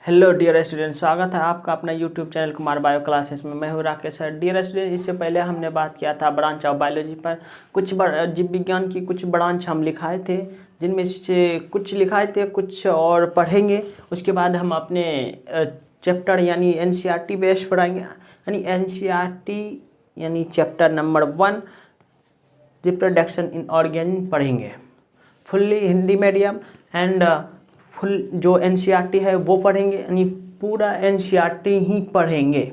Hello dear student, स्वागत है आपका अपना YouTube channel Kumar bio classes में। मैं हूँ राकेश सर। डियर स्टूडेंट, इससे पहले हमने बात किया था ब्रांच ऑफ बायोलॉजी पर। कुछ जीव विज्ञान की कुछ ब्रांच हम लिखाए थे, जिनमें से कुछ लिखाए थे, कुछ और पढ़ेंगे। उसके बाद हम अपने चैप्टर यानी NCERT बेस पढ़ाएंगे, यानी NCERT यानी chapter number 1 reproduction in organ पढ़ेंगे। Fully Hindi medium and full जो NCERT है वो पढ़ेंगे, यानी पूरा NCERT ही पढ़ेंगे,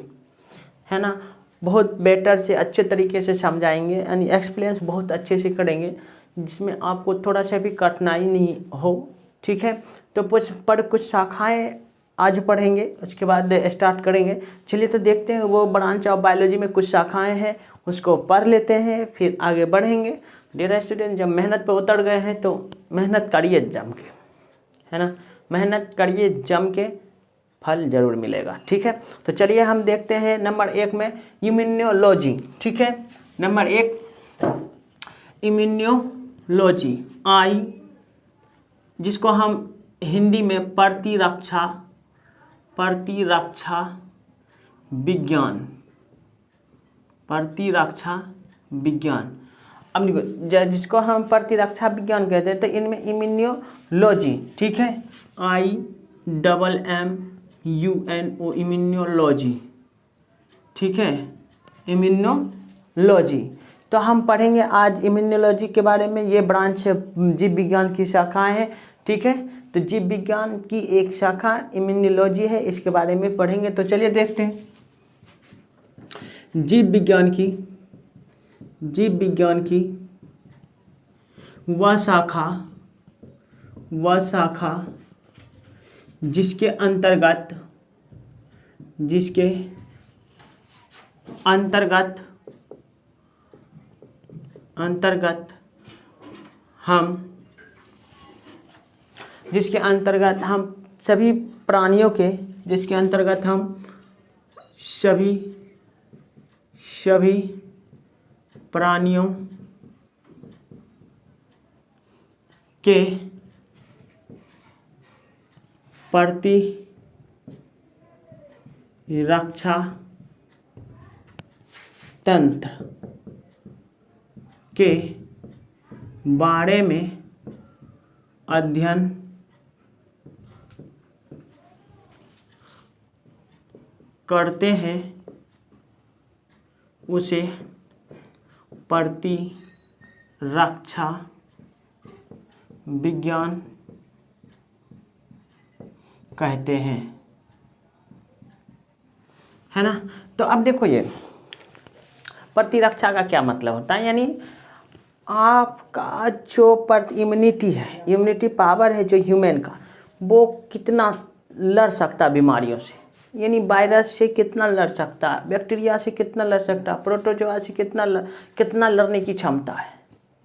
है ना। बहुत बेटर से अच्छे तरीके से समझाएंगे, यानी एक्सपीरियंस बहुत अच्छे से करेंगे, जिसमें आपको थोड़ा सा भी कठिनाई नहीं हो। ठीक है, तो कुछ शाखाएं आज पढ़ेंगे, उसके बाद स्टार्ट करेंगे। चलिए तो देखते हैं, वो ब्रांच ऑफ बायोलॉजी में कुछ शाखाएं हैं, उसको पढ़ लेते हैं, फिर आगे बढ़ेंगे। डियर स्टूडेंट, जब मेहनत पे उतर गए हैं तो मेहनत करिए जम के, है ना। मेहनत करिए जम के, फल जरूर मिलेगा। ठीक है, तो चलिए हम देखते हैं नंबर 1 में इम्यूनोलॉजी। ठीक है, नंबर 1 इम्यूनोलॉजी, जिसको हम हिंदी में प्रतिरक्षा विज्ञान, अब देखो, जिसको हम प्रतिरक्षा विज्ञान कहते हैं, तो इनमें इम्यूनोलॉजी, ठीक है, IMMUNO इम्यूनोलॉजी, ठीक है, इम्यूनोलॉजी। तो हम पढ़ेंगे आज इम्यूनोलॉजी के बारे में। ये ब्रांच जीव विज्ञान की शाखाएं हैं, ठीक है। तो जीव विज्ञान की एक शाखा इम्यूनोलॉजी है, इसके बारे में पढ़ेंगे। तो चलिए देखते हैं जीव विज्ञान की वह शाखा जिसके अंतर्गत हम सभी प्राणियों के, सभी प्राणियों के प्रतिरक्षा तंत्र के बारे में अध्ययन करते हैं, उसे प्रतिरक्षा विज्ञान कहते हैं, है ना। तो अब देखो, ये प्रतिरक्षा का क्या मतलब होता है, यानी आपका जो इम्यूनिटी पावर है जो ह्यूमन का, वो कितना लड़ सकता है बीमारियों से, यानी वायरस से कितना लड़ सकता है, बैक्टीरिया से कितना लड़ सकता है, प्रोटोजोआ से कितना लड़ने की क्षमता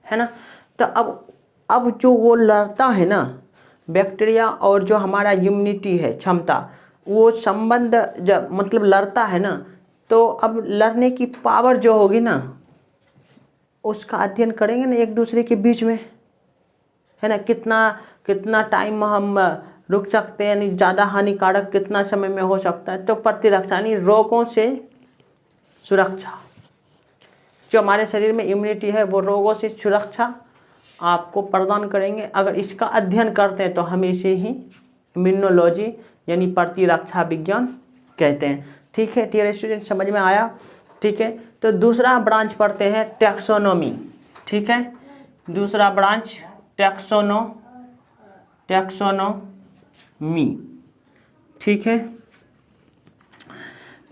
है ना। तो अब जो वो लड़ता है ना, बैक्टीरिया और जो हमारा इम्यूनिटी है क्षमता, वो संबंध जब मतलब लड़ता है ना, तो अब लड़ने की पावर जो होगी ना, उसका अध्ययन करेंगे ना एक दूसरे के बीच में, है ना। कितना टाइम हम रुक सकते हैं, यानी ज़्यादा हानिकारक कितना समय में हो सकता है। तो प्रतिरक्षा यानी रोगों से सुरक्षा, जो हमारे शरीर में इम्यूनिटी है वो रोगों से सुरक्षा आपको प्रदान करेंगे अगर इसका अध्ययन करते हैं। तो हम इसे ही इम्यूनोलॉजी यानी प्रतिरक्षा विज्ञान कहते हैं। ठीक है डियर स्टूडेंट, समझ में आया। ठीक है, तो दूसरा ब्रांच पढ़ते हैं टैक्सोनॉमी। ठीक है, दूसरा ब्रांच टैक्सोनॉमी, ठीक है,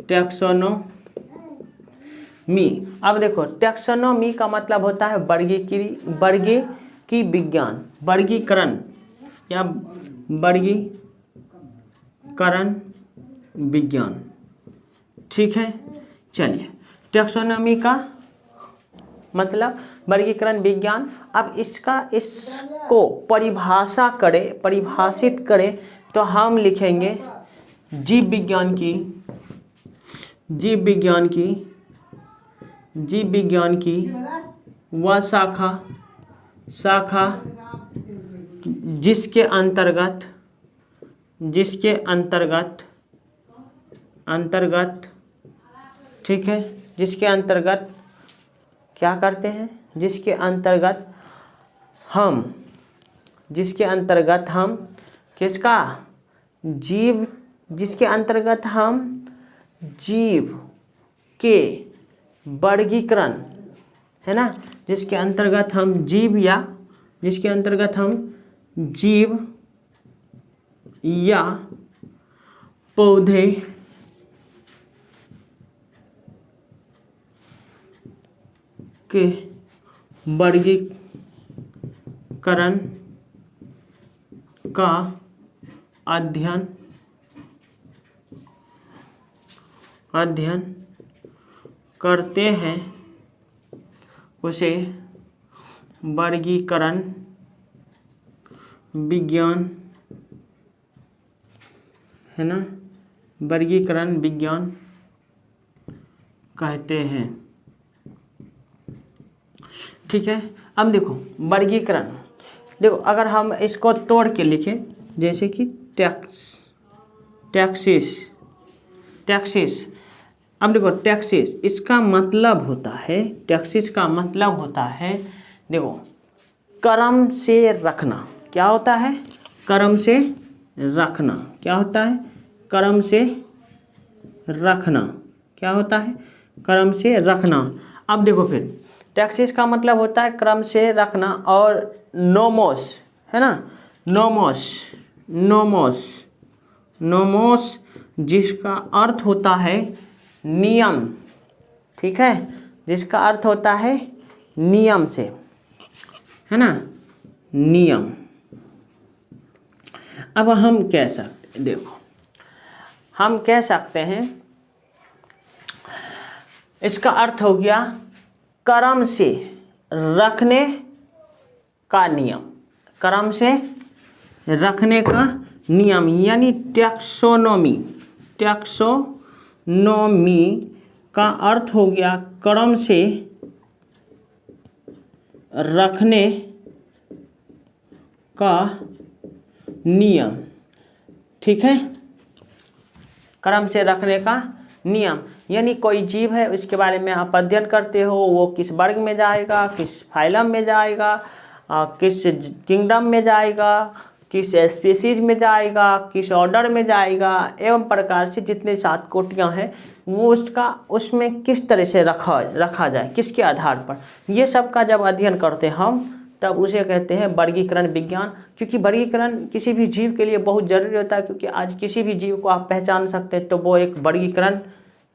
टैक्सोनॉमी। अब देखो, टैक्सोनॉमी का मतलब होता है वर्गीकरण या वर्गीकरण विज्ञान। ठीक है, चलिए, टैक्सोनॉमी का मतलब वर्गीकरण विज्ञान। अब इसको परिभाषित करें तो हम लिखेंगे जीव विज्ञान की वह शाखा जिसके अंतर्गत जिसके अंतर्गत ठीक है, जिसके अंतर्गत क्या करते हैं, जिसके अंतर्गत हम किसका, जीव, जिसके अंतर्गत हम जीव के वर्गीकरण, है ना, जिसके अंतर्गत हम जीव या जिसके अंतर्गत हम जीव या पौधे के वर्गीकरण का अध्ययन करते हैं उसे वर्गीकरण विज्ञान, है ना, वर्गीकरण विज्ञान कहते हैं। ठीक है, अब देखो वर्गीकरण, देखो अगर हम इसको तोड़ के लिखें, जैसे कि टैक्सेस, अब देखो टैक्सेस इसका मतलब होता है, टैक्सेस का मतलब होता है, देखो क्रम से रखना। क्या होता है, क्रम से रखना। क्या होता है, क्रम से रखना। क्या होता है, क्रम से रखना। अब देखो फिर टैक्सेस का मतलब होता है क्रम से रखना, और नोमोस, है ना, नोमोस जिसका अर्थ होता है नियम। ठीक है, जिसका अर्थ होता है नियम से, है ना, नियम। अब हम कह सकते, देखो हम कह सकते हैं इसका अर्थ हो गया क्रम से रखने का नियम, क्रम से रखने का नियम, यानी टैक्सोनॉमी का अर्थ हो गया क्रम से रखने का नियम। ठीक है, क्रम से रखने का नियम, यानी कोई जीव है उसके बारे में आप अध्ययन करते हो, वो किस वर्ग में जाएगा, किस फाइलम में जाएगा, किस किंगडम में जाएगा, किस स्पीसीज में जाएगा, किस ऑर्डर में जाएगा, एवं प्रकार से जितने 7 कोटियाँ हैं वो उसमें किस तरह से रखा जाए, किसके आधार पर, ये सब का जब अध्ययन करते हैं हम, तब उसे कहते हैं वर्गीकरण विज्ञान। क्योंकि वर्गीकरण किसी भी जीव के लिए बहुत जरूरी होता है, क्योंकि आज किसी भी जीव को आप पहचान सकते हैं तो वो एक वर्गीकरण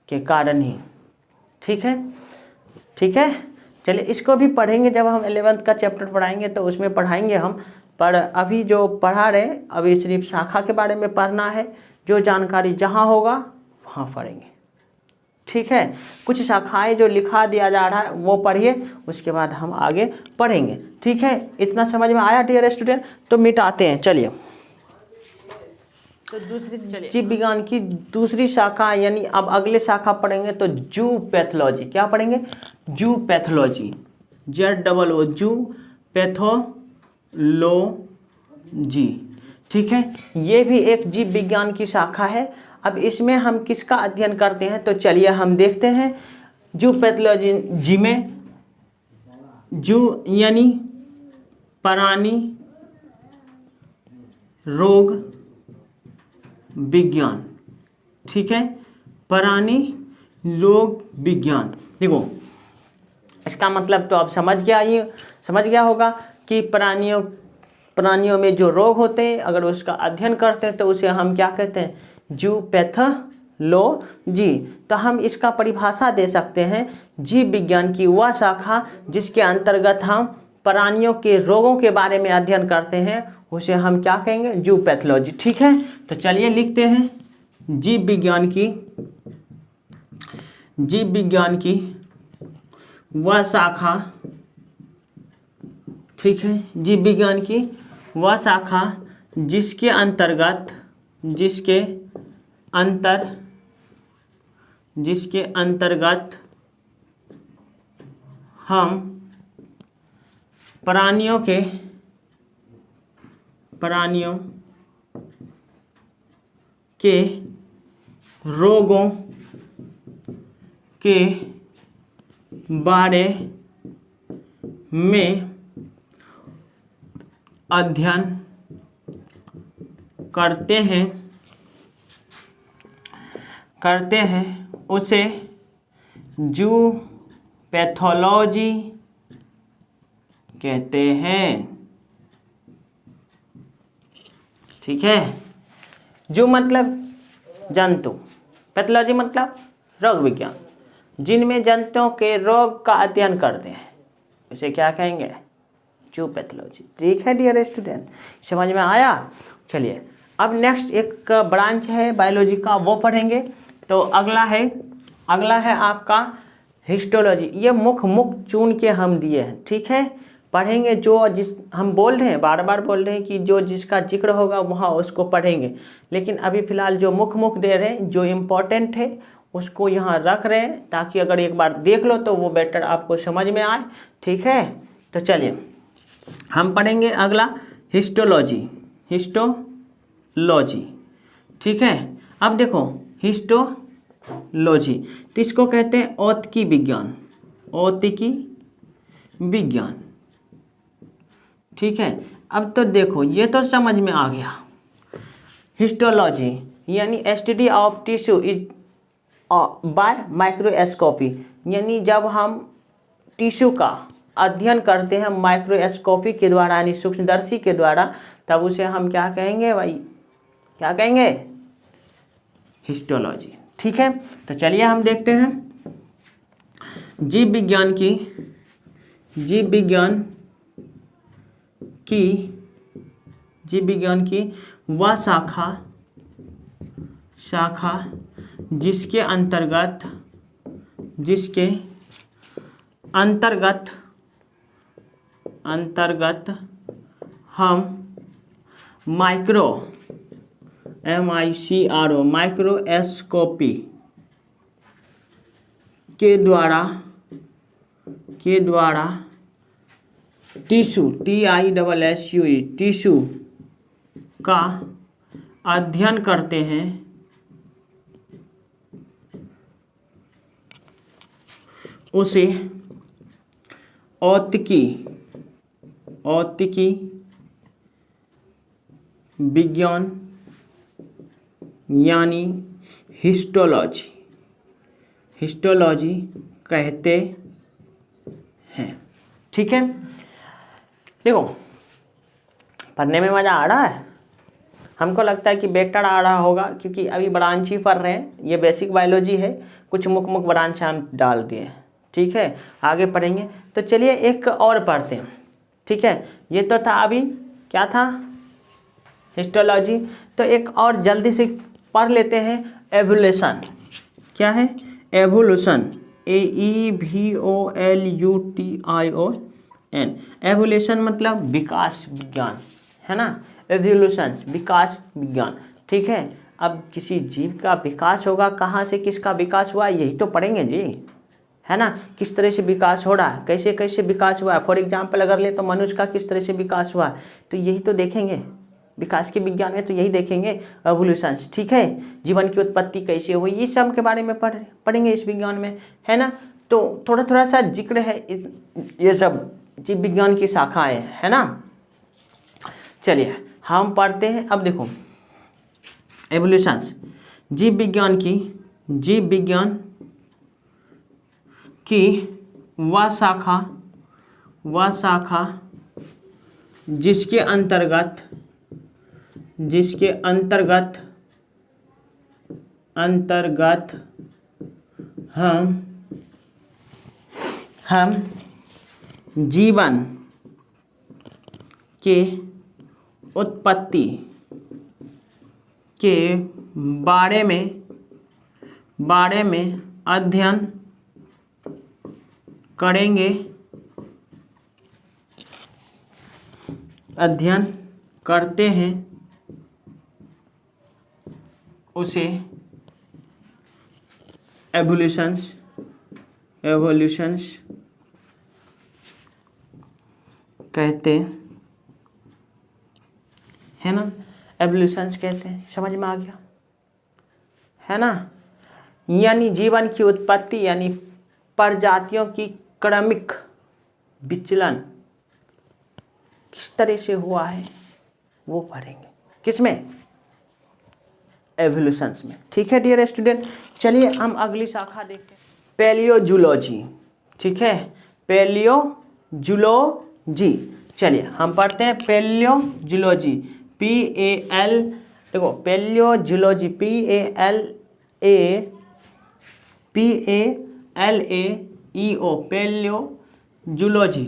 के कारण ही। ठीक है, ठीक है, चलिए इसको भी पढ़ेंगे, जब हम 11th का चैप्टर पढ़ाएंगे तो उसमें पढ़ाएंगे हम, पर अभी जो पढ़ा रहे अभी सिर्फ शाखा के बारे में पढ़ना है, जो जानकारी जहाँ होगा वहाँ पढ़ेंगे। ठीक है, कुछ शाखाएं जो लिखा दिया जा रहा है वो पढ़िए, उसके बाद हम आगे पढ़ेंगे। ठीक है, इतना समझ में आया डियर स्टूडेंट? तो मिटाते हैं, चलिए। तो दूसरी जीव विज्ञान की दूसरी शाखा, यानी अब अगले शाखा पढ़ेंगे तो जू पैथोलॉजी। क्या पढ़ेंगे? जू पैथोलॉजी, ZOO, जू पैथोलॉजी। ठीक है, ये भी एक जीव विज्ञान की शाखा है। अब इसमें हम किसका अध्ययन करते हैं, तो चलिए हम देखते हैं। जू पैथोलॉजी में जू यानी प्राणी रोग विज्ञान। ठीक है, प्राणी रोग विज्ञान। देखो इसका मतलब तो आप समझ गया होगा कि प्राणियों में जो रोग होते हैं, अगर उसका अध्ययन करते हैं तो उसे हम क्या कहते हैं? जू पैथोलॉजी। तो हम इसका परिभाषा दे सकते हैं, जीव विज्ञान की वह शाखा जिसके अंतर्गत हम प्राणियों के रोगों के बारे में अध्ययन करते हैं, उसे हम क्या कहेंगे? जू पैथोलॉजी। ठीक है, तो चलिए लिखते हैं जीव विज्ञान की वह शाखा। ठीक है, जीव विज्ञान की वह शाखा जिसके अंतर्गत हम प्राणियों के रोगों के बारे में अध्ययन करते हैं उसे जू पैथोलॉजी कहते हैं। ठीक है, जू मतलब जंतु, पैथोलॉजी मतलब रोग विज्ञान, जिनमें जंतुओं के रोग का अध्ययन करते हैं उसे क्या कहेंगे, जू पैथोलॉजी। ठीक है डियर स्टूडेंट, समझ में आया। चलिए अब नेक्स्ट एक ब्रांच है बायोलॉजी का, वो पढ़ेंगे। तो अगला है आपका हिस्टोलॉजी। ये मुख चुन के हम दिए हैं, ठीक है, पढ़ेंगे। जो जिस हम बोल रहे हैं, बार बार बोल रहे हैं कि जो जिसका जिक्र होगा वहाँ उसको पढ़ेंगे, लेकिन अभी फ़िलहाल जो मुख दे रहे हैं, जो इम्पोर्टेंट है उसको यहाँ रख रहे हैं, ताकि अगर एक बार देख लो तो वो बेटर आपको समझ में आए। ठीक है, तो चलिए हम पढ़ेंगे अगला हिस्टोलॉजी। ठीक है, अब देखो हिस्टोलॉजी तो इसको कहते हैं औतिकी विज्ञान। ठीक है, अब तो देखो ये तो समझ में आ गया। हिस्टोलॉजी यानी study of tissue is by microscopy, यानी जब हम टिश्यू का अध्ययन करते हैं माइक्रोस्कोपी के द्वारा, यानी सूक्ष्मदर्शी के द्वारा, तब उसे हम क्या कहेंगे भाई, क्या कहेंगे, हिस्टोलॉजी। ठीक है, तो चलिए हम देखते हैं जीव विज्ञान की वह शाखा जिसके अंतर्गत हम माइक्रोस्कोपी के द्वारा टिश्यू का अध्ययन करते हैं, उसे औतिकी विज्ञान यानी हिस्टोलॉजी कहते हैं। ठीक है, देखो पढ़ने में मज़ा आ रहा है, हमको लगता है कि बेटर आ रहा होगा, क्योंकि अभी ब्रांच ही पढ़ रहे हैं। ये बेसिक बायोलॉजी है, कुछ मुख ब्रांच हम डाल दिए। ठीक है, आगे पढ़ेंगे। तो चलिए एक और पढ़ते हैं। ठीक है, ये तो था, अभी क्या था, हिस्टोलॉजी। तो एक और जल्दी से पढ़ लेते हैं, एवोल्यूशन। क्या है, एवोल्यूशन, AEVOLUTION। एवोल्यूशन मतलब विकास विज्ञान, है ना, एवोल्यूशन विकास विज्ञान। ठीक है, अब किसी जीव का विकास होगा, कहाँ से किसका विकास हुआ, यही तो पढ़ेंगे जी, है ना, किस तरह से विकास हो रहा है, कैसे कैसे विकास हुआ है। फॉर एग्जाम्पल अगर ले तो मनुष्य का किस तरह से विकास हुआ है, तो यही तो देखेंगे विकास के विज्ञान में, तो यही देखेंगे एवोल्यूशन। ठीक है, जीवन की उत्पत्ति कैसे हुई, ये सब के बारे में पढ़ेंगे इस विज्ञान में, है ना। तो थोड़ा सा जिक्र है, ये सब जीव विज्ञान की शाखाएं, है ना। चलिए हम पढ़ते हैं। अब देखो एवोल्यूशन, जीव विज्ञान की वह शाखा जिसके अंतर्गत हम जीवन के उत्पत्ति के बारे में अध्ययन करते हैं, उसे एवोल्यूशंस कहते हैं ना, एवोल्यूशंस कहते हैं। समझ में आ गया। है ना, यानी जीवन की उत्पत्ति यानी प्रजातियों की क्रमिक विचलन किस तरह से हुआ है वो पढ़ेंगे। किसमें? एवोल्यूशंस में। ठीक है डियर स्टूडेंट, चलिए हम अगली शाखा देखते हैं, पैलियोजूलॉजी। ठीक है, पैलियोजूलॉजी। चलिए हम पढ़ते हैं पैलियोजूलॉजी, PAL, देखो पैलियोजूलॉजी, PALAEO, पैलियोजूलॉजी,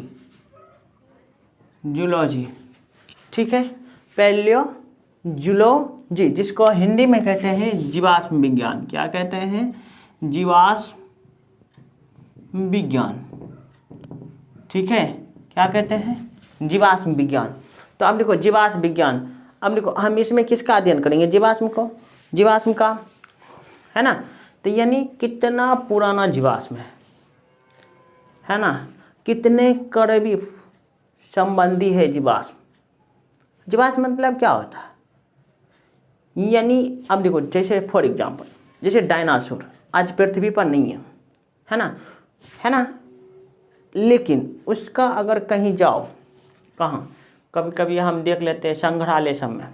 जूलॉजी। ठीक है, पैलियोजूलॉजी, जिसको हिंदी में कहते हैं जीवाश्म विज्ञान। क्या कहते हैं? जीवाश्म विज्ञान। ठीक है, क्या कहते हैं? जीवाश्म विज्ञान। तो अब देखो जीवाश्म विज्ञान, अब देखो हम इसमें किसका अध्ययन करेंगे? जीवाश्म का, है ना। तो यानी कितना पुराना जीवाश्म है ना, कितने करीबी संबंधी है जीवाश्म। जीवाश्म मतलब क्या होता है? यानी अब देखो जैसे फॉर एग्जांपल जैसे डायनासोर आज पृथ्वी पर नहीं है ना, लेकिन उसका अगर कहीं जाओ, कहाँ, कभी कभी हम देख लेते हैं संग्रहालय सब में,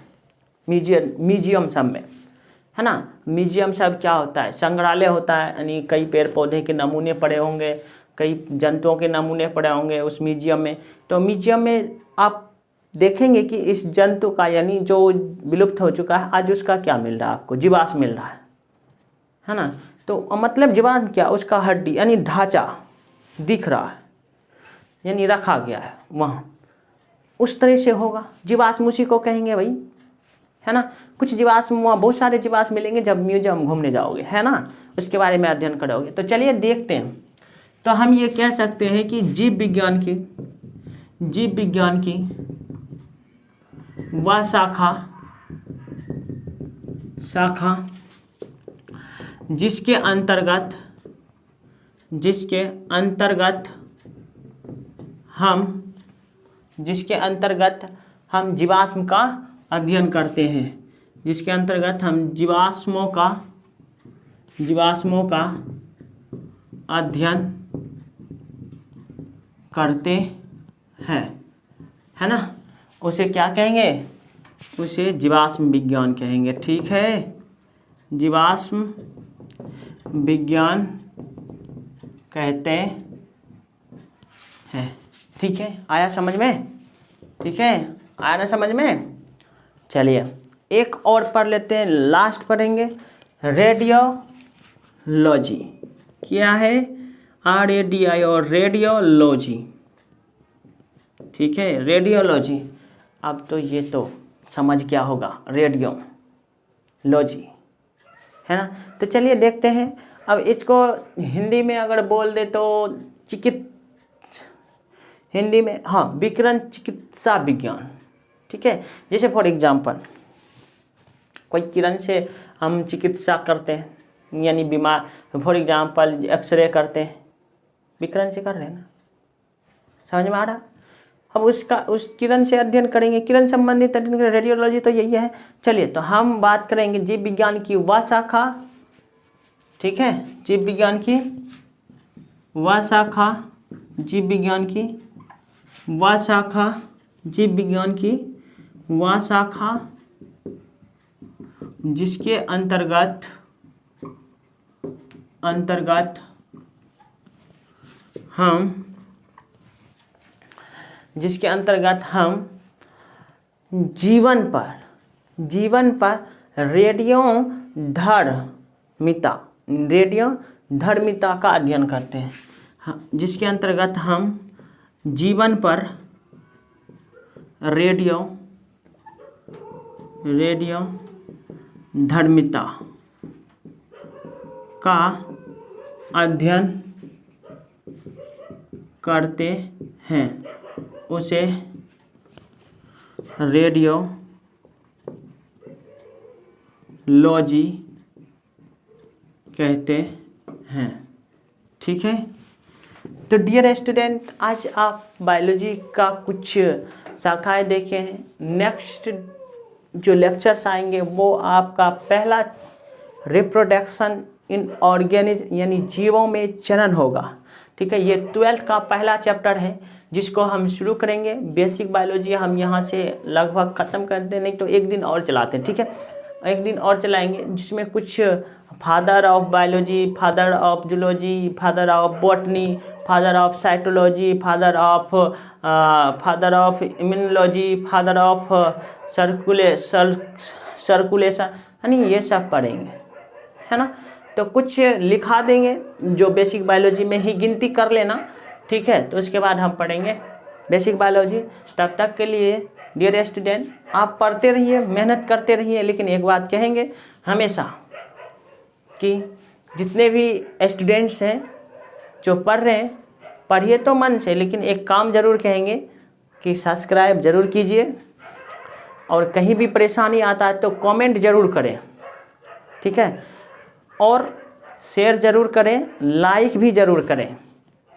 म्यूजियम सब में, है ना। म्यूजियम सब क्या होता है? संग्रहालय होता है, यानी कई पेड़ पौधे के नमूने पड़े होंगे, कई जंतुओं के नमूने पड़े होंगे उस म्यूजियम में। तो म्यूजियम में आप देखेंगे कि इस जंतु का यानी जो विलुप्त हो चुका है आज उसका क्या मिल रहा है आपको? जीवाश्म मिल रहा है ना। तो मतलब जीवाश्म क्या? उसका हड्डी यानी ढांचा दिख रहा है, यानी रखा गया है वहाँ, उस तरह से होगा जीवाश्म, उसी को कहेंगे भाई, है ना। कुछ जीवाश्म, वहाँ बहुत सारे जीवाश्म मिलेंगे जब म्यूजियम घूमने जाओगे, है ना, उसके बारे में अध्ययन करोगे। तो चलिए देखते हैं। तो हम ये कह सकते हैं कि जीव विज्ञान की वह शाखा जिसके अंतर्गत हम जीवाश्म का अध्ययन करते हैं, जिसके अंतर्गत हम जीवाश्मों का अध्ययन करते हैं, है ना, उसे क्या कहेंगे? उसे जीवाश्म विज्ञान कहेंगे। ठीक है, जीवाश्म विज्ञान कहते हैं। ठीक है, आया समझ में? ठीक है, आया ना समझ में? चलिए एक और पढ़ लेते हैं, लास्ट पढ़ेंगे रेडियोलॉजी। क्या है? RADI और रेडियोलॉजी। ठीक है, रेडियोलॉजी। अब तो ये तो समझ क्या होगा, रेडियोलॉजी, है ना। तो चलिए देखते हैं। अब इसको हिंदी में अगर बोल दे तो हिंदी में विकिरण चिकित्सा विज्ञान। ठीक है, जैसे फॉर एग्जांपल कोई किरण से हम चिकित्सा करते हैं, यानी बीमार, फॉर एग्जांपल एक्सरे करते हैं, विकिरण से कर रहे हैं ना, समझ में आ रहा। अब उस किरण से अध्ययन करेंगे, किरण संबंधित अध्ययन करेंगे, रेडियोलॉजी तो यही है। चलिए तो हम बात करेंगे जीव विज्ञान की वह शाखा। ठीक है, जीव विज्ञान की वह शाखा, जीव विज्ञान की वह शाखा जिसके अंतर्गत हम जीवन पर रेडियोधर्मिता का अध्ययन करते हैं, जिसके अंतर्गत हम जीवन पर रेडियोधर्मिता का अध्ययन करते हैं, उसे रेडियोलॉजी कहते हैं। ठीक है, तो डियर स्टूडेंट आज आप बायोलॉजी का कुछ शाखाएं देखे हैं। नेक्स्ट जो लेक्चर्स आएंगे वो आपका पहला रिप्रोडक्शन इन ऑर्गेनिज्म यानी जीवों में जनन होगा। ठीक है, ये 12th का पहला चैप्टर है जिसको हम शुरू करेंगे। बेसिक बायोलॉजी हम यहाँ से लगभग ख़त्म करते, नहीं तो एक दिन और चलाते हैं। ठीक है, एक दिन और चलाएंगे जिसमें कुछ father of biology, father of zoology, father of botany, father of cytology, father of immunology, father of circulation, यानी ये सब पढ़ेंगे, है ना। तो कुछ लिखा देंगे जो बेसिक बायोलॉजी में ही गिनती कर लेना। ठीक है, तो उसके बाद हम पढ़ेंगे बेसिक बायोलॉजी। तब तक के लिए डियर स्टूडेंट, आप पढ़ते रहिए, मेहनत करते रहिए, लेकिन एक बात कहेंगे हमेशा कि जितने भी स्टूडेंट्स हैं जो पढ़ रहे हैं, पढ़िए तो मन से, लेकिन एक काम ज़रूर कहेंगे कि सब्सक्राइब ज़रूर कीजिए, और कहीं भी परेशानी आता है तो कमेंट ज़रूर करें। ठीक है, और शेयर ज़रूर करें, लाइक भी ज़रूर करें।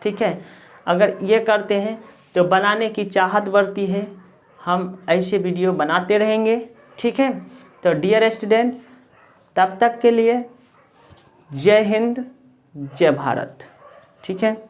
ठीक है, अगर ये करते हैं तो बनाने की चाहत बढ़ती है, हम ऐसे वीडियो बनाते रहेंगे। ठीक है, तो डियर स्टूडेंट, तब तक के लिए जय हिंद, जय भारत। ठीक है।